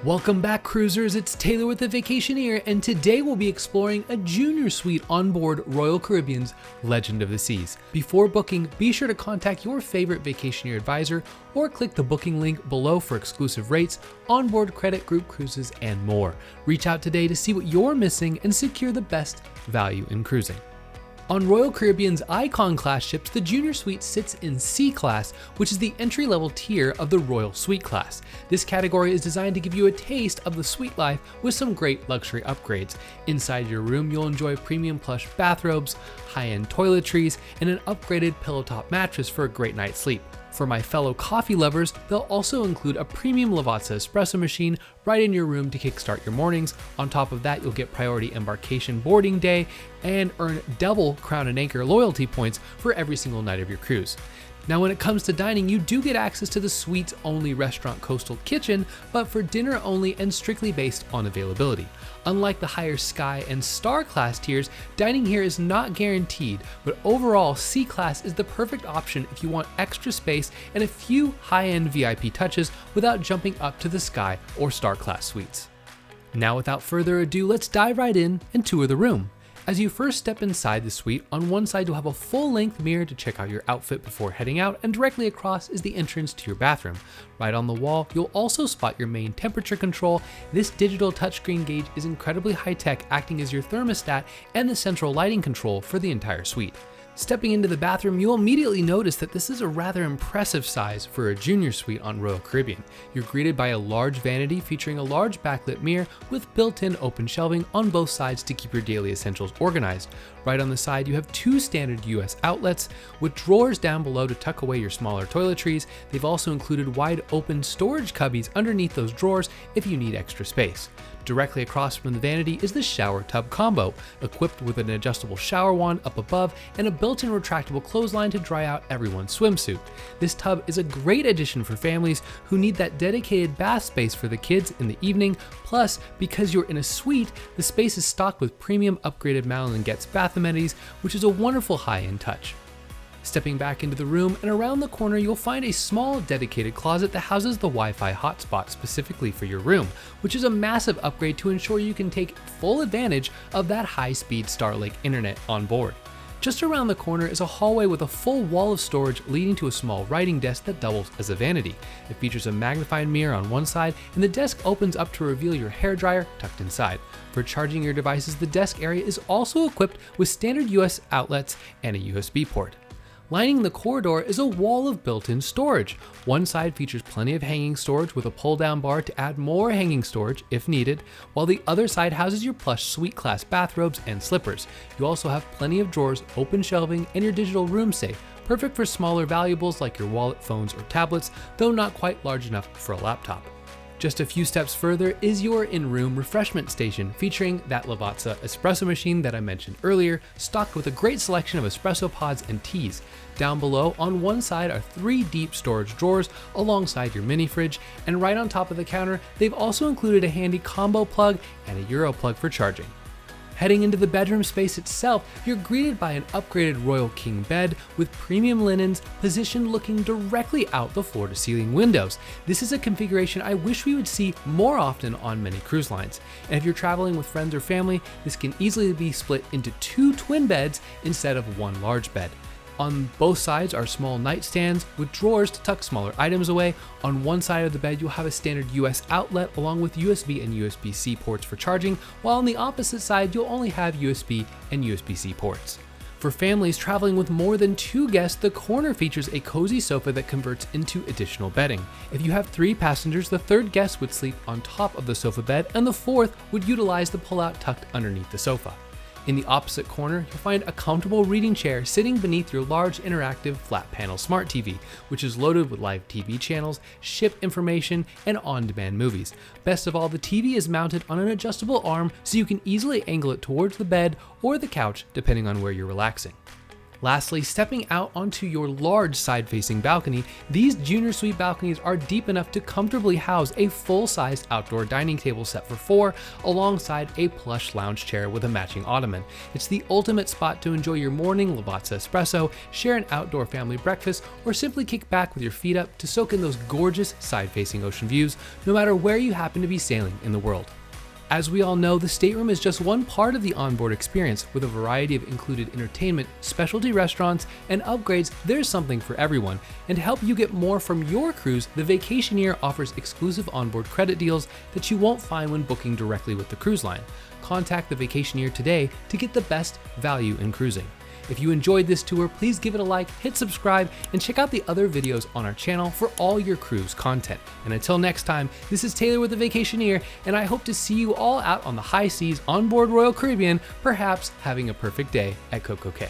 Welcome back, cruisers. It's Taylor with the Vacationeer, and today we'll be exploring a junior suite on board Royal Caribbean's Legend of the Seas. Before booking, be sure to contact your favorite Vacationeer advisor or click the booking link below for exclusive rates, onboard credit, group cruises, and more. Reach out today to see what you're missing and secure the best value in cruising. On Royal Caribbean's Icon class ships, the Junior Suite sits in C class, which is the entry-level tier of the Royal Suite class. This category is designed to give you a taste of the suite life with some great luxury upgrades. Inside your room, you'll enjoy premium plush bathrobes, high-end toiletries, and an upgraded pillow top mattress for a great night's sleep. For my fellow coffee lovers, they'll also include a premium Lavazza espresso machine right in your room to kickstart your mornings. On top of that, you'll get priority embarkation boarding day and earn double Crown and Anchor loyalty points for every single night of your cruise. Now, when it comes to dining, you do get access to the suite's only restaurant coastal kitchen, but for dinner only and strictly based on availability. Unlike the higher Sky and Star class tiers, dining here is not guaranteed, but overall, C class is the perfect option if you want extra space and a few high-end VIP touches without jumping up to the Sky or Star class suites. Now, without further ado, let's dive right in and tour the room. As you first step inside the suite, on one side you'll have a full-length mirror to check out your outfit before heading out, and directly across is the entrance to your bathroom. Right on the wall, you'll also spot your main temperature control. This digital touchscreen gauge is incredibly high-tech, acting as your thermostat and the central lighting control for the entire suite. Stepping into the bathroom, you'll immediately notice that this is a rather impressive size for a junior suite on Royal Caribbean. You're greeted by a large vanity featuring a large backlit mirror with built-in open shelving on both sides to keep your daily essentials organized. Right on the side, you have two standard US outlets with drawers down below to tuck away your smaller toiletries. They've also included wide open storage cubbies underneath those drawers if you need extra space. Directly across from the vanity is the shower tub combo, equipped with an adjustable shower wand up above and a built-in retractable clothesline to dry out everyone's swimsuit. This tub is a great addition for families who need that dedicated bath space for the kids in the evening. Plus, because you're in a suite, the space is stocked with premium upgraded Madeline Getz bath amenities, which is a wonderful high-end touch. Stepping back into the room and around the corner, you'll find a small dedicated closet that houses the Wi-Fi hotspot specifically for your room, which is a massive upgrade to ensure you can take full advantage of that high-speed Starlink internet on board. Just around the corner is a hallway with a full wall of storage leading to a small writing desk that doubles as a vanity. It features a magnifying mirror on one side, and the desk opens up to reveal your hairdryer tucked inside. For charging your devices, the desk area is also equipped with standard US outlets and a USB port. Lining the corridor is a wall of built-in storage. One side features plenty of hanging storage with a pull-down bar to add more hanging storage if needed, while the other side houses your plush suite class bathrobes and slippers. You also have plenty of drawers, open shelving, and your digital room safe, perfect for smaller valuables like your wallet, phones, or tablets, though not quite large enough for a laptop. Just a few steps further is your in-room refreshment station, featuring that Lavazza espresso machine that I mentioned earlier, stocked with a great selection of espresso pods and teas. Down below, on one side, are 3 deep storage drawers alongside your mini fridge, and right on top of the counter, they've also included a handy combo plug and a Euro plug for charging. Heading into the bedroom space itself, you're greeted by an upgraded Royal King bed with premium linens positioned looking directly out the floor-to-ceiling windows. This is a configuration I wish we would see more often on many cruise lines. And if you're traveling with friends or family, this can easily be split into 2 twin beds instead of 1 large bed. On both sides are small nightstands with drawers to tuck smaller items away. On one side of the bed, you'll have a standard US outlet along with USB and USB-C ports for charging, while on the opposite side, you'll only have USB and USB-C ports. For families traveling with more than 2 guests, the corner features a cozy sofa that converts into additional bedding. If you have 3 passengers, the 3rd guest would sleep on top of the sofa bed, and the 4th would utilize the pullout tucked underneath the sofa. In the opposite corner, you'll find a comfortable reading chair sitting beneath your large interactive flat panel smart TV, which is loaded with live TV channels, ship information, and on-demand movies. Best of all, the TV is mounted on an adjustable arm so you can easily angle it towards the bed or the couch depending on where you're relaxing. Lastly, stepping out onto your large side-facing balcony, these Junior Suite balconies are deep enough to comfortably house a full-sized outdoor dining table set for 4, alongside a plush lounge chair with a matching ottoman. It's the ultimate spot to enjoy your morning Lavazza espresso, share an outdoor family breakfast, or simply kick back with your feet up to soak in those gorgeous side-facing ocean views, no matter where you happen to be sailing in the world. As we all know, the Stateroom is just one part of the onboard experience. With a variety of included entertainment, specialty restaurants, and upgrades, there's something for everyone. And to help you get more from your cruise, the Vacationeer offers exclusive onboard credit deals that you won't find when booking directly with the cruise line. Contact the Vacationeer today to get the best value in cruising. If you enjoyed this tour, please give it a like, hit subscribe, and check out the other videos on our channel for all your cruise content. And until next time, this is Taylor with the Vacationeer, and I hope to see you all out on the high seas on board Royal Caribbean, perhaps having a perfect day at Coco Cay.